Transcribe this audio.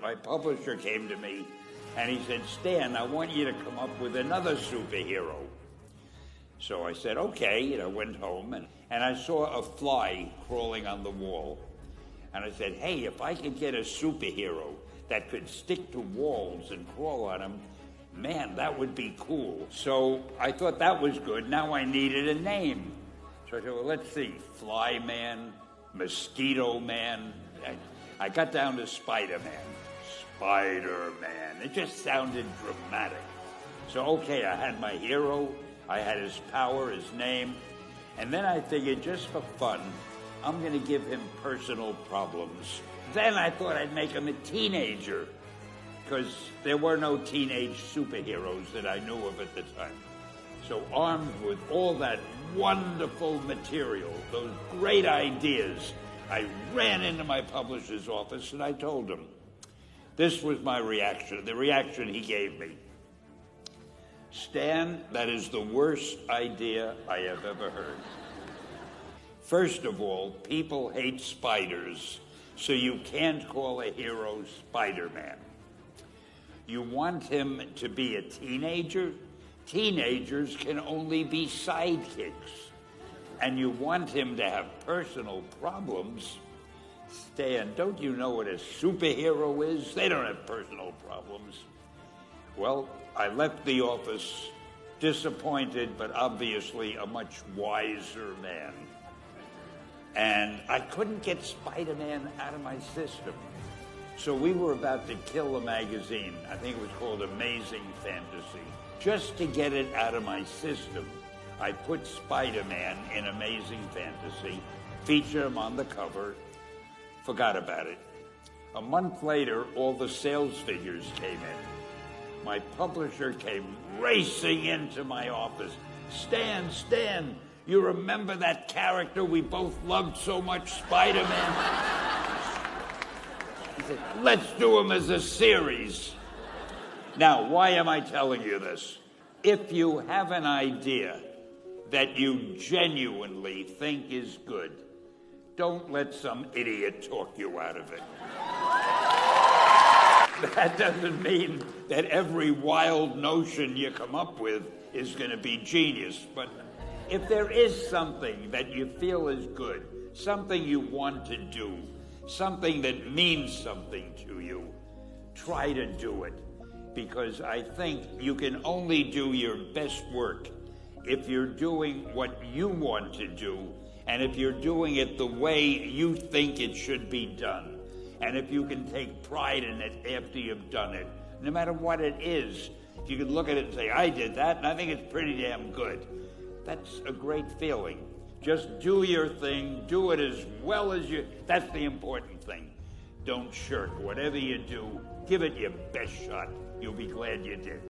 my publisher came to me and he said, Stan, I want you to come up with another superhero. So I said, okay, and I went home and I saw a fly crawling on the wall. And I said, hey, if I could get a superhero that could stick to walls and crawl on them, man, that would be cool. So I thought that was good. Now I needed a name. So I said, well, let's see, Fly Man, Mosquito Man. I got down to Spider-Man. Spider-Man. It just sounded dramatic. So, okay, I had my hero, I had his power, his name, and then I figured just for fun, I'm going to give him personal problems. Then I thought I'd make him a teenager, because there were no teenage superheroes that I knew of at the time. So armed with all that wonderful material, those great ideas, I ran into my publisher's office and I told him. This was my reaction, the reaction he gave me. Stan, that is the worst idea I have ever heard. First of all, people hate spiders, so you can't call a hero Spider-Man. You want him to be a teenager? Teenagers can only be sidekicks. And you want him to have personal problems? Stan, don't you know what a superhero is? They don't have personal problems. Well, I left the office disappointed, but obviously a much wiser man. And I couldn't get Spider-Man out of my system. So we were about to kill a magazine. I think it was called Amazing Fantasy. Just to get it out of my system, I put Spider-Man in Amazing Fantasy, featured him on the cover, forgot about it. A month later, all the sales figures came in. My publisher came racing into my office. Stan, you remember that character we both loved so much, Spider-Man? He said, let's do him as a series. Now, why am I telling you this? If you have an idea that you genuinely think is good, don't let some idiot talk you out of it. That doesn't mean that every wild notion you come up with is going to be genius, but if there is something that you feel is good, something you want to do, something that means something to you, try to do it. Because I think you can only do your best work if you're doing what you want to do, and if you're doing it the way you think it should be done, and if you can take pride in it after you've done it, no matter what it is. If you can look at it and say, I did that, and I think it's pretty damn good. That's a great feeling. Just do your thing, do it as well as you, that's the important thing. Don't shirk. Whatever you do, give it your best shot. You'll be glad you did.